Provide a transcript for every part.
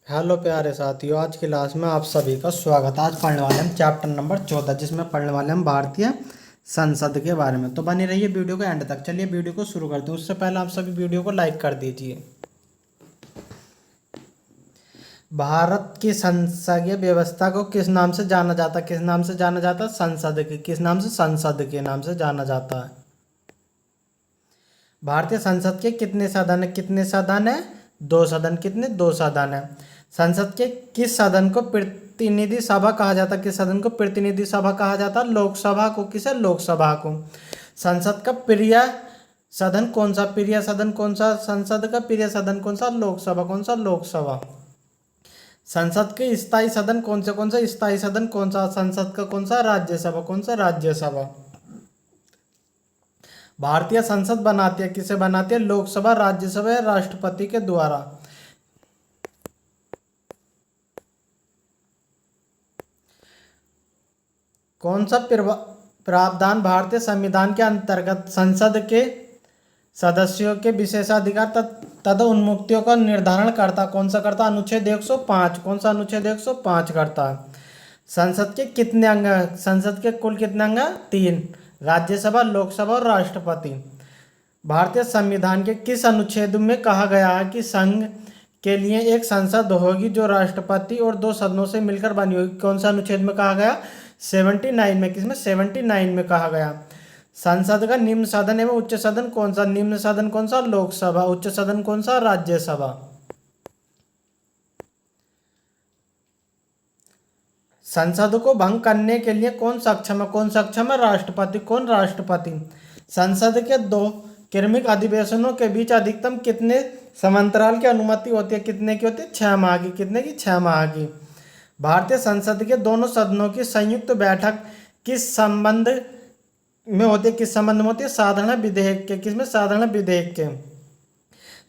Hello प्यारे साथियों, आज की क्लास में आप सभी का स्वागत। आज पढ़ने वाले हम चैप्टर नंबर 14, जिसमें पढ़ने वाले हम भारतीय संसद के बारे में। तो बनी रहिए वीडियो को एंड तक। चलिए वीडियो को शुरू करते हैं। उससे पहले आप सभी वीडियो को लाइक कर दीजिए। भारत की संसदीय व्यवस्था को किस नाम से जाना जाता है? किस नाम से जाना जाता है? संसद के। किस नाम से? संसद के नाम से जाना जाता है। भारतीय संसद के कितने सदन है? कितने सदन है? दो सदन। कितने? दो सदन है। संसद के किस सदन को प्रतिनिधि सभा कहा जाता है? किस सदन को प्रतिनिधि सभा कहा जाता है? लोकसभा को। किसे? लोकसभा को। संसद का प्रिय सदन कौन सा? प्रिय सदन कौन सा? संसद का प्रिय सदन कौन सा? लोकसभा। कौन सा? लोकसभा। संसद के स्थायी सदन कौन से? कौन सा? स्थायी सदन कौन सा? संसद का कौन सा? राज्यसभा। कौन सा? राज्यसभा। भारतीय संसद बनाती है, किसे बनाती है? लोकसभा, राज्यसभा या राष्ट्रपति के द्वारा। कौन सा प्रावधान भारतीय संविधान के अंतर्गत संसद के सदस्यों के विशेषाधिकार तथा उन्मुक्तियों का निर्धारण करता? कौन सा करता? अनुच्छेद 105। कौन सा? अनुच्छेद 105 करता है। संसद के कितने अंग हैं? संसद के कुल कितने अंग हैं? 3। राज्यसभा, लोकसभा और राष्ट्रपति। भारतीय संविधान के किस अनुच्छेद में कहा गया है कि संघ के लिए एक संसद होगी जो राष्ट्रपति और दो सदनों से मिलकर बनी होगी? कौन सा अनुच्छेद में कहा गया? 79 में। किसमें? 79 में कहा गया। संसद का निम्न सदन एवं उच्च सदन कौन सा? निम्न सदन कौन सा? लोकसभा। उच्च सदन कौन सा? राज्यसभा। संसद को भंग करने के लिए कौन सक्षम है? कौन सक्षम है? राष्ट्रपति। कौन? राष्ट्रपति। संसद के दो क्रमिक अधिवेशनों के बीच अधिकतम कितने समांतराल की अनुमति होती है? कितने की होती है? 6 माह की। कितने की? 6 माह की। भारतीय संसद के दोनों सदनों की संयुक्त बैठक किस संबंध में होती है? किस संबंध में होती है? साधारण विधेयक के। किसमें? साधारण विधेयक के।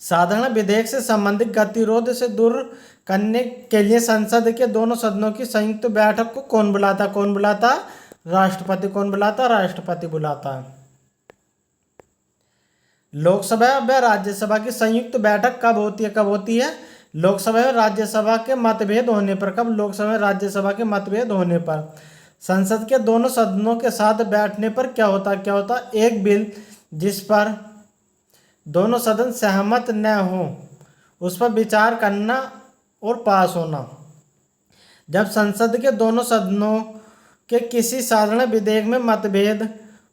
साधारण विधेयक से संबंधित गतिरोध से दूर करने के लिए संसद के दोनों सदनों की संयुक्त बैठक को कौन बुलाता? कौन बुलाता? राष्ट्रपति। कौन बुलाता? राष्ट्रपति बुलाता है। लोकसभा व राज्यसभा की संयुक्त बैठक कब होती है? कब होती है? लोकसभा और राज्यसभा के मतभेद होने पर। कब? लोकसभा और राज्यसभा के मतभेद होने पर। संसद के दोनों सदनों के साथ बैठने पर क्या होता? क्या होता? एक बिल जिस पर दोनों सदन सहमत न हो उस पर विचार करना और पास होना। जब संसद के दोनों सदनों के किसी साधारण विधेयक में मतभेद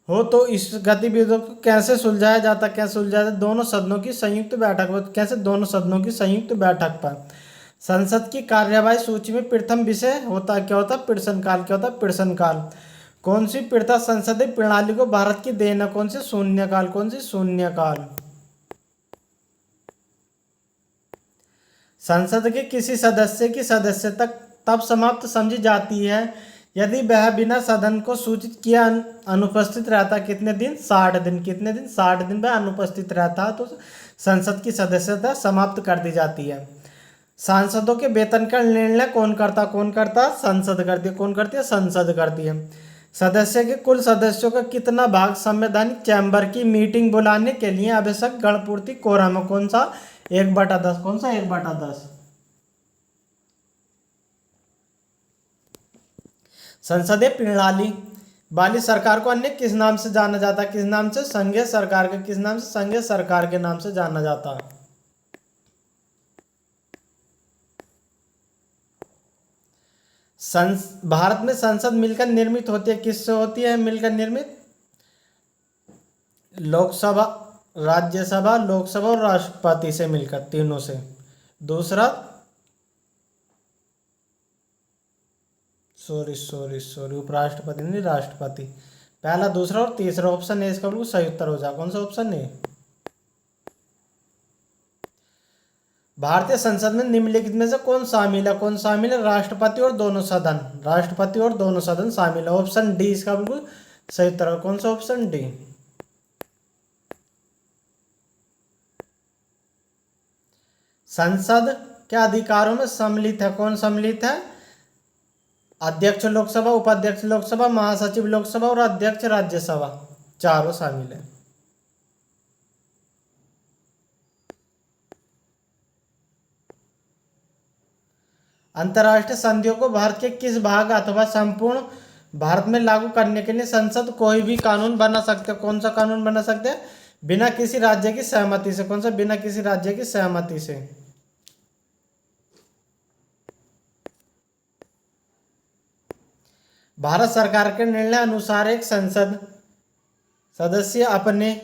हो तो इस गतिविधि को कैसे सुलझाया जाता? कैसे सुलझाया जाता? दोनों सदनों की संयुक्त बैठक पर। कैसे? दोनों सदनों की संयुक्त बैठक पर। संसद की कार्यवाही सूची में प्रथम विषय होता? क्या होता? प्रश्नकाल। क्या होता? प्रश्नकाल। कौन सी प्रथा संसदीय प्रणाली को भारत की देन है? कौन सी? शून्यकाल। कौन सी? शून्यकाल। संसद के किसी सदस्य की सदस्यता तब समाप्त समझी जाती है यदि वह बिना सदन को सूचित किए अनुपस्थित रहता। कितने दिन? 60 दिन। कितने दिन? 60 दिन वह अनुपस्थित रहता तो संसद की सदस्यता समाप्त कर दी जाती है। सांसदों के वेतन का निर्णय कौन करता? कौन करता? संसद करती है। कौन करती है? संसद करती है। सदस्य के कुल सदस्यों का कितना भाग संवैधानिक चैम्बर की मीटिंग बुलाने के लिए आवश्यक गणपूर्ति कोरम है? कौन सा? 1/10। कौन सा? 1/10। संसदीय प्रणाली वाली सरकार को अन्य किस नाम से जाना जाता है? किस नाम से? संघीय सरकार के। किस नाम से? संघीय सरकार के नाम से जाना जाता है। भारत में संसद मिलकर निर्मित होती है। किससे होती है मिलकर निर्मित? लोकसभा, राज्यसभा, लोकसभा और राष्ट्रपति से मिलकर, तीनों से। दूसरा, सॉरी उपराष्ट्रपति नहीं, राष्ट्रपति। पहला, दूसरा और तीसरा ऑप्शन है इसका बिल्कुल सही उत्तर हो जाए। कौन सा ऑप्शन है? भारतीय संसद में निम्नलिखित में से कौन शामिल है? कौन शामिल है? राष्ट्रपति और दोनों सदन। राष्ट्रपति और दोनों सदन शामिल है। ऑप्शन डी इसका बिल्कुल सही उत्तर है। कौन सा? Option D. संसद के अधिकारों में सम्मिलित है। कौन सम्मिलित है? अध्यक्ष लोकसभा, उपाध्यक्ष लोकसभा, महासचिव लोकसभा और अध्यक्ष राज्यसभा, चारों शामिल है। अंतर्राष्ट्रीय संधियों को भारत के किस भाग अथवा संपूर्ण भारत में लागू करने के लिए संसद कोई भी कानून बना सकते हैं? कौन सा कानून बना सकते हैं? बिना किसी राज्य की सहमति से। कौन सा? बिना किसी राज्य की सहमति से। भारत सरकार के निर्णय अनुसार एक संसद सदस्य अपने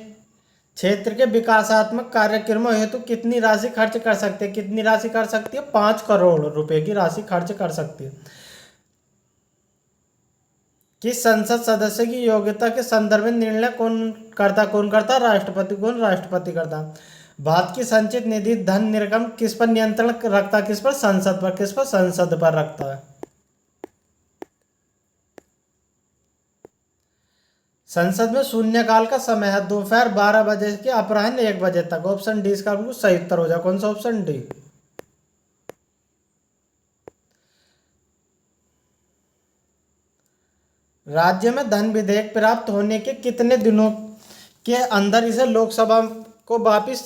क्षेत्र के विकासात्मक कार्यक्रमों हेतु कितनी राशि खर्च कर सकते हैं? कितनी राशि कर सकती है? 5 करोड़ रुपए की राशि खर्च कर सकती है। किस संसद सदस्य की योग्यता के संदर्भ में निर्णय कौन करता? राष्ट्रपति। कौन? राष्ट्रपति करता। भारत की संचित निधि धन निर्गम किस पर नियंत्रण रखता? किस पर? संसद पर। किस पर? संसद पर रखता है। संसद में शून्यकाल का समय है दोपहर 12 बजे के अपराह्न 1 बजे तक। ऑप्शन डी इसका बिल्कुल सही उत्तर हो जाए। कौन सा? Option D. राज्य में धन विधेयक प्राप्त होने के कितने दिनों के अंदर इसे लोकसभा को वापस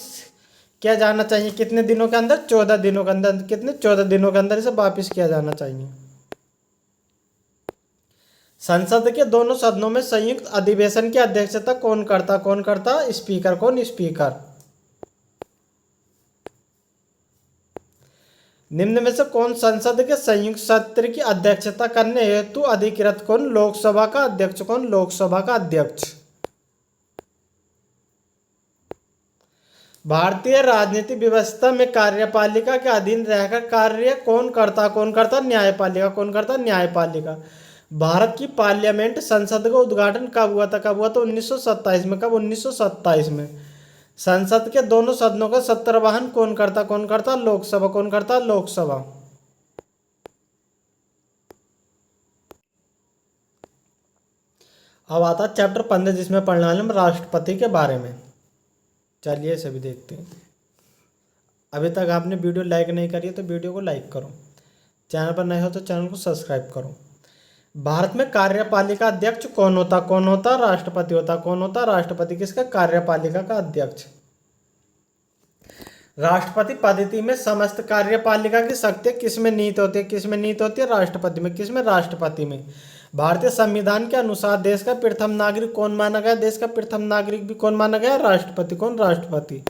किया जाना चाहिए? कितने दिनों के अंदर? 14 दिनों के अंदर। कितने? 14 दिनों के अंदर इसे वापस किया जाना चाहिए। संसद के दोनों सदनों में संयुक्त अधिवेशन की अध्यक्षता कौन करता? कौन करता? स्पीकर। कौन? स्पीकर। निम्न में से कौन संसद के संयुक्त सत्र की अध्यक्षता करने हेतु अधिकृत? कौन? लोकसभा का अध्यक्ष। कौन? लोकसभा का अध्यक्ष। भारतीय राजनीतिक व्यवस्था में कार्यपालिका के अधीन रहकर कार्य कौन करता? कौन करता? न्यायपालिका। कौन करता? न्यायपालिका। भारत की पार्लियामेंट संसद का उद्घाटन कब हुआ था? कब हुआ था? 1927 में। कब? 1927 में। संसद के दोनों सदनों का सत्रवाहन कौन करता? कौन करता? लोकसभा। कौन करता? लोकसभा। अब आता चैप्टर 15 जिसमें पढ़ने वाले हम राष्ट्रपति के बारे में। चलिए सभी देखते हैं। अभी तक आपने वीडियो लाइक नहीं करी है तो वीडियो को लाइक करो। चैनल पर नए हो तो चैनल को सब्सक्राइब करो। भारत में कार्यपालिका अध्यक्ष कौन होता? कौन होता? राष्ट्रपति होता। कौन होता? राष्ट्रपति। किसका? कार्यपालिका का अध्यक्ष। राष्ट्रपति पद्धति में समस्त कार्यपालिका की शक्तियां किसमें निहित होती है? किसमें निहित होती है? राष्ट्रपति में। किसमें? राष्ट्रपति में। भारतीय संविधान के अनुसार देश का प्रथम नागरिक कौन माना गया? देश का प्रथम नागरिक भी कौन माना गया? राष्ट्रपति। कौन? राष्ट्रपति।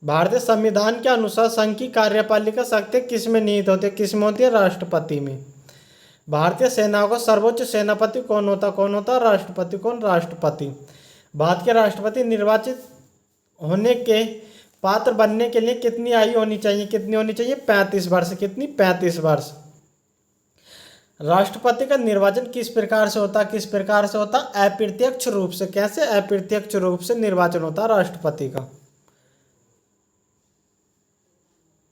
भारतीय संविधान के अनुसार संघ की कार्यपालिका शक्ति किसमें निहित होती है? किसमें होती है? राष्ट्रपति में। भारतीय सेनाओं का सर्वोच्च सेनापति कौन होता? कौन होता? राष्ट्रपति। कौन? राष्ट्रपति। भारत के राष्ट्रपति निर्वाचित होने के पात्र बनने के लिए कितनी आयु होनी चाहिए? कितनी होनी चाहिए? 35 वर्ष। कितनी? 35 वर्ष। राष्ट्रपति का निर्वाचन किस प्रकार से होता? किस प्रकार से होता? अप्रत्यक्ष रूप से। कैसे? अप्रत्यक्ष रूप से निर्वाचन होता राष्ट्रपति का।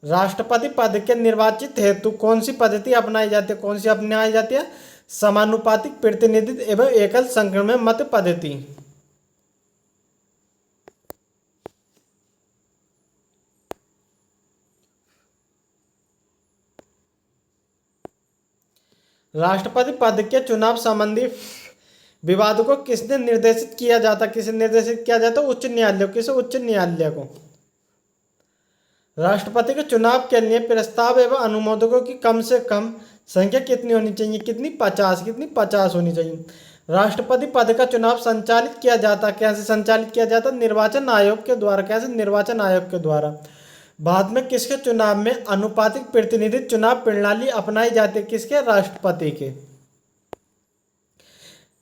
राष्ट्रपति पद के निर्वाचित हेतु कौन सी पद्धति अपनाई जाती है? कौन सी अपनाई जाती है? समानुपातिक प्रतिनिधित्व एवं एकल संक्रमण मत पद्धति। राष्ट्रपति पद के चुनाव संबंधी विवाद को किसने निर्देशित किया जाता? किसे निर्देशित किया जाता? उच्च न्यायालय। किसे? उच्च न्यायालय को। राष्ट्रपति के चुनाव के लिए प्रस्ताव एवं अनुमोदकों की कम से कम संख्या कितनी होनी चाहिए? कितनी? 50। कितनी? 50 होनी चाहिए। राष्ट्रपति पद का चुनाव संचालित किया जाता? कैसे संचालित किया जाता? निर्वाचन आयोग के द्वारा। कैसे? निर्वाचन आयोग के द्वारा। भारत में किसके चुनाव में अनुपातिक प्रतिनिधित्व चुनाव प्रणाली अपनाई जाती है? किसके? राष्ट्रपति के।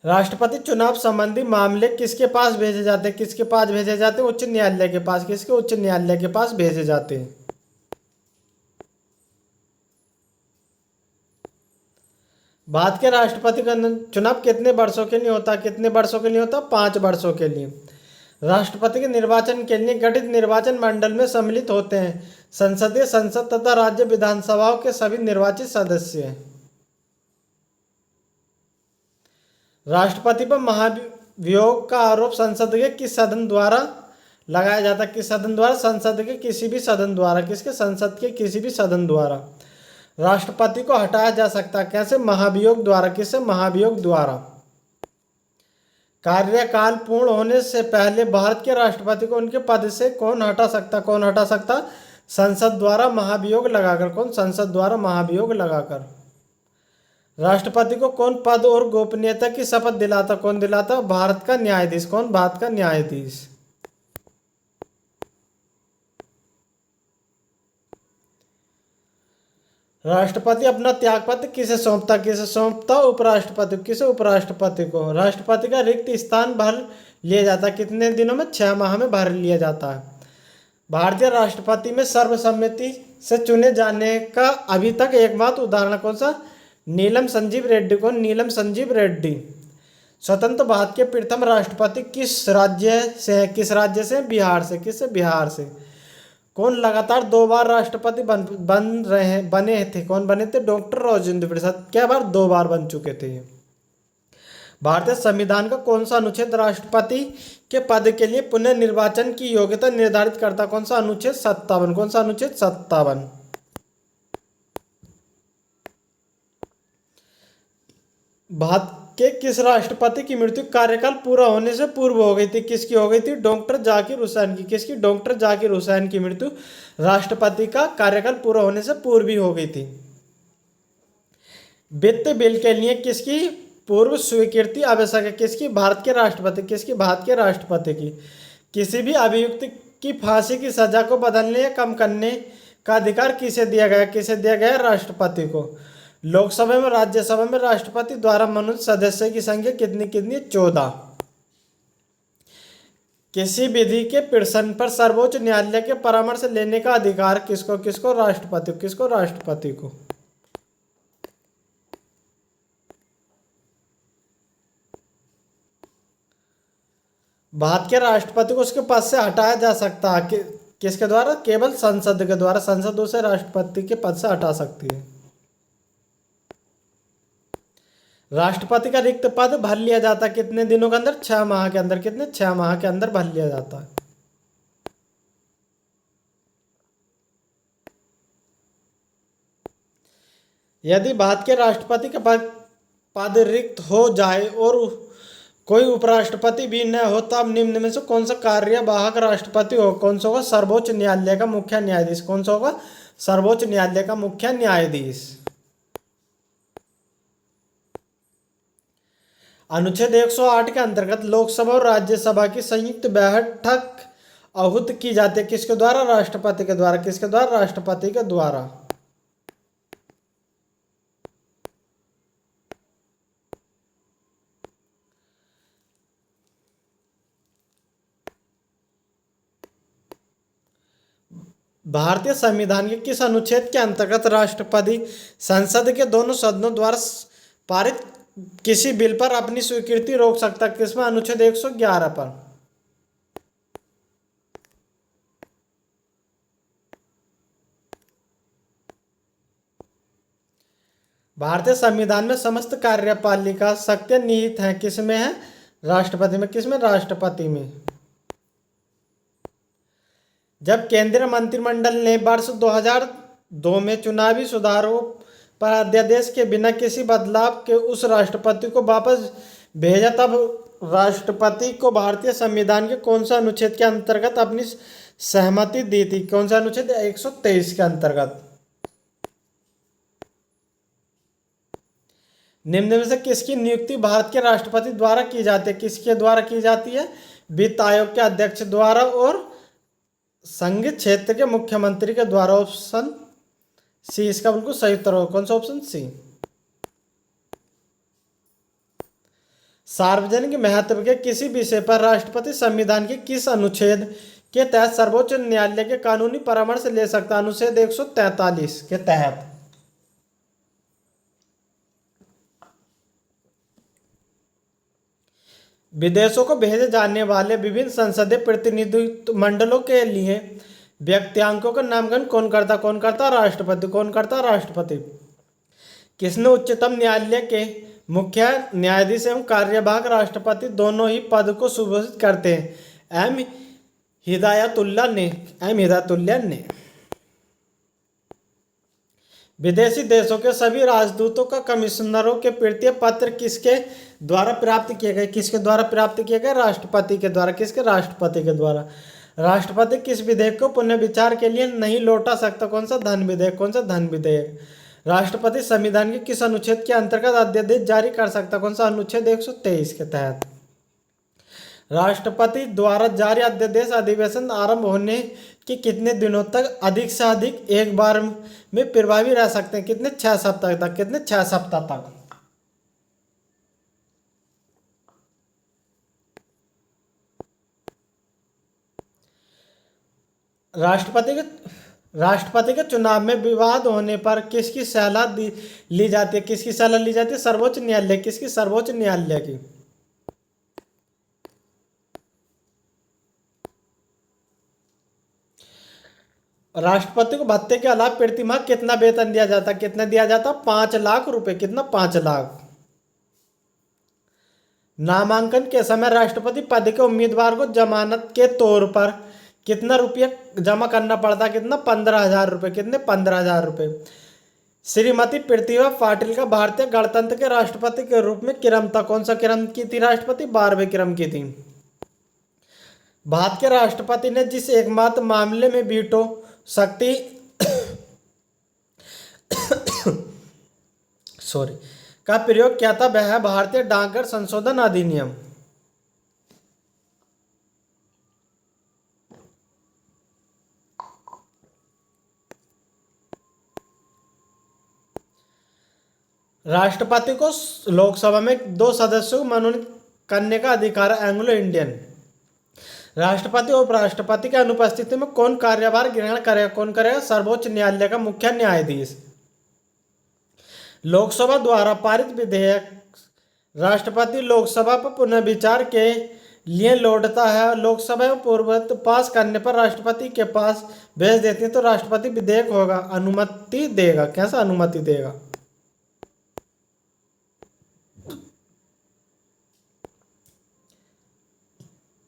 राष्ट्रपति चुनाव संबंधी मामले किसके पास भेजे जाते हैं? किसके पास भेजे जाते हैं? उच्च न्यायालय के पास। किसके? उच्च न्यायालय के पास भेजे जाते हैं। भारत के राष्ट्रपति का चुनाव कितने वर्षों के लिए होता? कितने वर्षों के लिए होता? 5 वर्षों के लिए। राष्ट्रपति के निर्वाचन के लिए गठित निर्वाचन मंडल में सम्मिलित होते हैं संसदीय संसद तथा राज्य विधानसभाओं के सभी निर्वाचित सदस्य। राष्ट्रपति पर महाभियोग का आरोप संसद के किस सदन द्वारा लगाया जाता? किस सदन द्वारा? संसद के किसी भी सदन द्वारा। किसके? संसद के किसी भी सदन द्वारा। राष्ट्रपति को हटाया जा सकता है। कैसे? महाभियोग द्वारा। किससे? महाभियोग द्वारा। कार्यकाल पूर्ण होने से पहले भारत के राष्ट्रपति को उनके पद से कौन हटा सकता? कौन हटा सकता? संसद द्वारा महाभियोग लगाकर। कौन? संसद द्वारा महाभियोग लगाकर। राष्ट्रपति को कौन पद और गोपनीयता की शपथ दिलाता? कौन दिलाता? भारत का न्यायाधीश। कौन? भारत का न्यायाधीश। राष्ट्रपति अपना त्यागपत्र किसे सौंपता? किसे सौंपता? उपराष्ट्रपति। किसे? उपराष्ट्रपति को। राष्ट्रपति का रिक्त स्थान भर लिया जाता है कितने दिनों में? 6 माह में भर लिया जाता है। भारतीय राष्ट्रपति में सर्वसम्मति से चुने जाने का अभी तक एकमात्र उदाहरण कौन सा? नीलम संजीव रेड्डी। को नीलम संजीव रेड्डी। स्वतंत्र भारत के प्रथम राष्ट्रपति किस राज्य से? किस राज्य से? बिहार से। किससे? बिहार से। कौन लगातार 2 बार राष्ट्रपति बने थे? कौन बने थे? डॉक्टर राजेंद्र प्रसाद। क्या बार? 2 बार बन चुके थे। भारतीय संविधान का कौन सा अनुच्छेद राष्ट्रपति के पद के लिए पुनर्निर्वाचन की योग्यता निर्धारित करता? कौन सा? अनुच्छेद 57। कौन सा? अनुच्छेद 57। भारत के किस राष्ट्रपति की मृत्यु कार्यकाल पूरा होने से पूर्व हो गई थी? किसकी हो गई थी? डॉक्टर जाकिर हुसैन की। किसकी? डॉक्टर जाकिर हुसैन की मृत्यु राष्ट्रपति का कार्यकाल पूरा होने से पूर्व ही हो गई थी। वित्त बिल के लिए किसकी पूर्व स्वीकृति आवश्यक है? किसकी? भारत के राष्ट्रपति। किसकी? भारत के राष्ट्रपति की। किसी भी अभियुक्त की फांसी की सजा को बदलने या कम करने का अधिकार किसे दिया गया? किसे दिया गया? राष्ट्रपति को। लोकसभा में राज्यसभा में राष्ट्रपति द्वारा मनोनीत सदस्य की संख्या कितनी? 14। किसी विधि के प्रश्न पर सर्वोच्च न्यायालय के परामर्श लेने का अधिकार किसको? किसको? राष्ट्रपति। किसको? राष्ट्रपति को। भारत के राष्ट्रपति को उसके पद से हटाया जा सकता है किसके द्वारा? केवल संसद के द्वारा। संसद उसे राष्ट्रपति के पद से हटा सकती है। राष्ट्रपति का रिक्त पद भर लिया जाता कितने दिनों के अंदर? 6 माह के अंदर। कितने? 6 माह के अंदर भर लिया जाता है। यदि भारत के राष्ट्रपति का पद रिक्त हो जाए और कोई उपराष्ट्रपति भी न हो तब निम्न में से कौन सा कार्यवाहक राष्ट्रपति हो? कौन सा होगा? सर्वोच्च न्यायालय का मुख्य न्यायाधीश। कौन सा होगा? सर्वोच्च न्यायालय का मुख्य न्यायाधीश। अनुच्छेद 108 के अंतर्गत लोकसभा और राज्यसभा की संयुक्त बैठक आहूत की जाती है किसके द्वारा? राष्ट्रपति के द्वारा। किसके द्वारा? राष्ट्रपति के द्वारा। भारतीय संविधान के किस अनुच्छेद के अंतर्गत राष्ट्रपति संसद के दोनों सदनों द्वारा पारित किसी बिल पर अपनी स्वीकृति रोक सकता? किसमें? अनुच्छेद 111 पर। भारतीय संविधान में समस्त कार्यपालिका शक्तियां निहित हैं किसमें है? राष्ट्रपति में। किसमें? राष्ट्रपति में। जब केंद्रीय मंत्रिमंडल ने वर्ष 2002 में चुनावी सुधारों पर अध्यादेश के बिना किसी बदलाव के उस राष्ट्रपति को वापस भेजा तब राष्ट्रपति को भारतीय संविधान के कौन सा अनुच्छेद के अंतर्गत अपनी सहमति दी थी? कौन सा अनुच्छेद? 123 के अंतर्गत। निम्न में से किसकी नियुक्ति भारत के राष्ट्रपति द्वारा की जाती है? किसके द्वारा की जाती है? वित्त आयोग के अध्यक्ष द्वारा और संघ क्षेत्र के मुख्यमंत्री के द्वारा। ऑप्शन सी इसका बिल्कुल सही उत्तर होगा। कौन सा? Option C. सार्वजनिक महत्व के किसी विषय पर राष्ट्रपति संविधान के किस अनुच्छेद के तहत सर्वोच्च न्यायालय के कानूनी परामर्श ले सकता? अनुच्छेद 143 के तहत। विदेशों को भेजे जाने वाले विभिन्न संसदीय प्रतिनिधित्व मंडलों के लिए व्यक्तियांकों का नामकरण कौन करता? कौन करता? राष्ट्रपति। कौन करता? राष्ट्रपति। किसने उच्चतम न्यायालय के मुख्य न्यायाधीश एवं कार्यवाहक राष्ट्रपति दोनों ही पद को सुभूषित करते हैं? एम हिदायतुल्लाह ने। एम हिदायतुल्लाह ने। विदेशी देशों के सभी राजदूतों का कमिश्नरों के प्रीति पत्र किसके द्वारा प्राप्त किए गए? किसके द्वारा प्राप्त किए गए? राष्ट्रपति के द्वारा। किसके? राष्ट्रपति के द्वारा। राष्ट्रपति किस विधेयक को पुनर्विचार के लिए नहीं लौटा सकता? कौन सा? धन विधेयक। कौन सा? धन विधेयक। राष्ट्रपति संविधान के किस अनुच्छेद के अंतर्गत अध्यादेश जारी कर सकता? कौन सा? अनुच्छेद 123 के तहत। राष्ट्रपति द्वारा जारी अध्यादेश अधिवेशन आरंभ होने के कितने दिनों तक अधिक से अधिक एक बार में प्रभावी रह सकते हैं? कितने? 6 सप्ताह तक। कितने? 6 सप्ताह तक। राष्ट्रपति के चुनाव में विवाद होने पर किसकी सलाह ली जाती है? किसकी सलाह ली जाती है? सर्वोच्च न्यायालय। किसकी? सर्वोच्च न्यायालय की। राष्ट्रपति को भत्ते के अलावा प्रतिमाह कितना वेतन दिया जाता? कितना दिया जाता? 5 लाख रुपए। कितना? 5 लाख। नामांकन के समय राष्ट्रपति पद के उम्मीदवार को जमानत के तौर पर कितना रुपया जमा करना पड़ता? कितना? 15,000 रुपये। कितने? 15,000 रुपये। श्रीमती प्रतिभा पाटिल का भारतीय गणतंत्र के राष्ट्रपति के रूप में क्रम था? कौन सा क्रम की थी राष्ट्रपति? 12वें क्रम की थी। भारत के राष्ट्रपति ने जिस एकमात्र मामले में वीटो शक्ति का प्रयोग किया था वह है भारतीय डाकघर संशोधन अधिनियम। राष्ट्रपति को लोकसभा में 2 सदस्यों को मनोनीत करने का अधिकार है। Anglo Indian. राष्ट्रपति और उपराष्ट्रपति की अनुपस्थिति में कौन कार्यभार ग्रहण करेगा? कौन करेगा? सर्वोच्च न्यायालय का मुख्य न्यायाधीश। लोकसभा द्वारा पारित विधेयक राष्ट्रपति लोकसभा पर पुनर्विचार के लिए लौटता है। लोकसभा में पूर्ववत पास करने पर राष्ट्रपति के पास भेज देती है तो राष्ट्रपति विधेयक होगा, अनुमति देगा। कैसा? अनुमति देगा।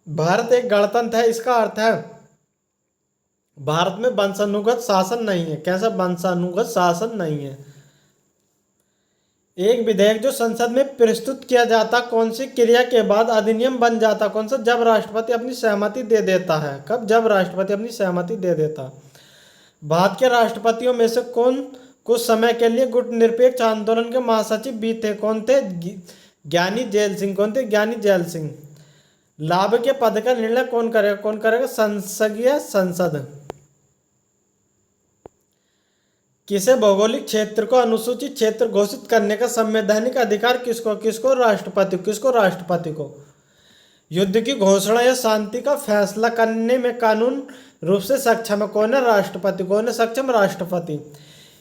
भारत एक गणतंत्र है, इसका अर्थ है भारत में वंशानुगत शासन नहीं है। कैसा? वंशानुगत शासन नहीं है। एक विधेयक जो संसद में प्रस्तुत किया जाता कौन सी क्रिया के बाद अधिनियम बन जाता? कौन सा? जब राष्ट्रपति अपनी सहमति दे देता है। कब? जब राष्ट्रपति अपनी सहमति दे देता। भारत के राष्ट्रपतियों में से कौन कुछ समय के लिए गुटनिरपेक्ष आंदोलन के महासचिव भी थे? कौन थे? ज्ञानी जैल सिंह। कौन थे? ज्ञानी जैल सिंह। लाभ के पद का निर्णय कौन करेगा? कौन करेगा? संसदीय संसद। किसे भौगोलिक क्षेत्र को अनुसूचित क्षेत्र घोषित करने का संवैधानिक अधिकार किसको? किसको? राष्ट्रपति। किसको? राष्ट्रपति को। युद्ध की घोषणा या शांति का फैसला करने में कानून रूप से सक्षम है कौन है? राष्ट्रपति। कौन है सक्षम? राष्ट्रपति।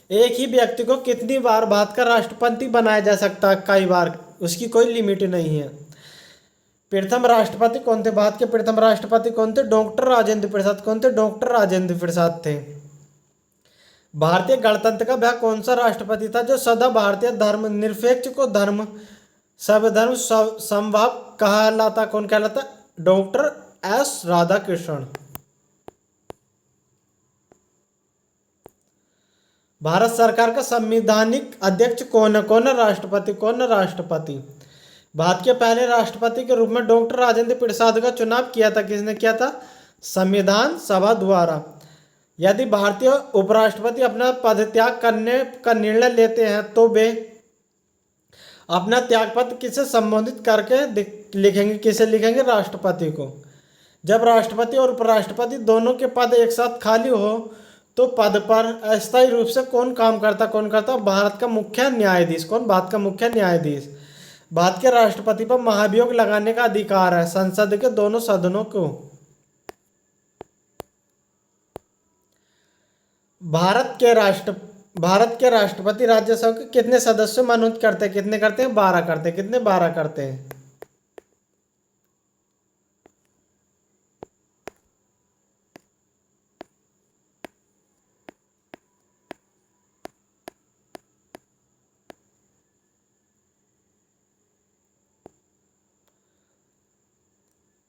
एक ही व्यक्ति को कितनी बार भारत का राष्ट्रपति बनाया जा सकता है? कई बार, उसकी कोई लिमिट नहीं है। प्रथम राष्ट्रपति कौन थे? भारत के प्रथम राष्ट्रपति कौन थे? डॉक्टर राजेंद्र प्रसाद। कौन थे? डॉक्टर राजेंद्र प्रसाद थे। भारतीय गणतंत्र का वह कौन सा राष्ट्रपति था जो सदा भारतीय धर्म निरपेक्ष को धर्म सर्वधर्म समभाव कहलाता? कौन कहलाता? Doctor S Radhakrishnan. भारत सरकार का संवैधानिक अध्यक्ष कौन है? कौन है? राष्ट्रपति। कौन है? राष्ट्रपति। भारत के पहले राष्ट्रपति के रूप में डॉक्टर राजेंद्र प्रसाद का चुनाव किया था। किसने किया था? संविधान सभा द्वारा। यदि भारतीय उपराष्ट्रपति अपना पद त्याग करने का निर्णय लेते हैं तो वे अपना त्यागपत्र किसे संबोधित करके लिखेंगे? किसे लिखेंगे? राष्ट्रपति को। जब राष्ट्रपति और उपराष्ट्रपति दोनों के पद एक साथ खाली हो तो पद पर अस्थायी रूप से कौन काम करता? कौन करता? भारत का मुख्य न्यायाधीश। कौन? भारत का मुख्य न्यायाधीश। भारत के राष्ट्रपति पर महाभियोग लगाने का अधिकार है संसद के दोनों सदनों को। भारत के राष्ट्रपति राज्यसभा के कितने सदस्य मनोनीत करते हैं? कितने करते हैं? 12 करते हैं। कितने? 12 करते हैं।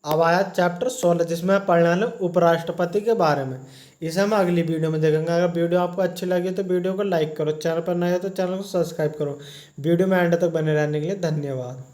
अब आया चैप्टर 16 जिसमें हम पढ़ने वाले उपराष्ट्रपति के बारे में। इसे हम अगली वीडियो में देखेंगे। अगर वीडियो आपको अच्छी लगी तो वीडियो को लाइक करो, चैनल पर नए हो तो चैनल को सब्सक्राइब करो। वीडियो में एंड तक बने रहने के लिए धन्यवाद।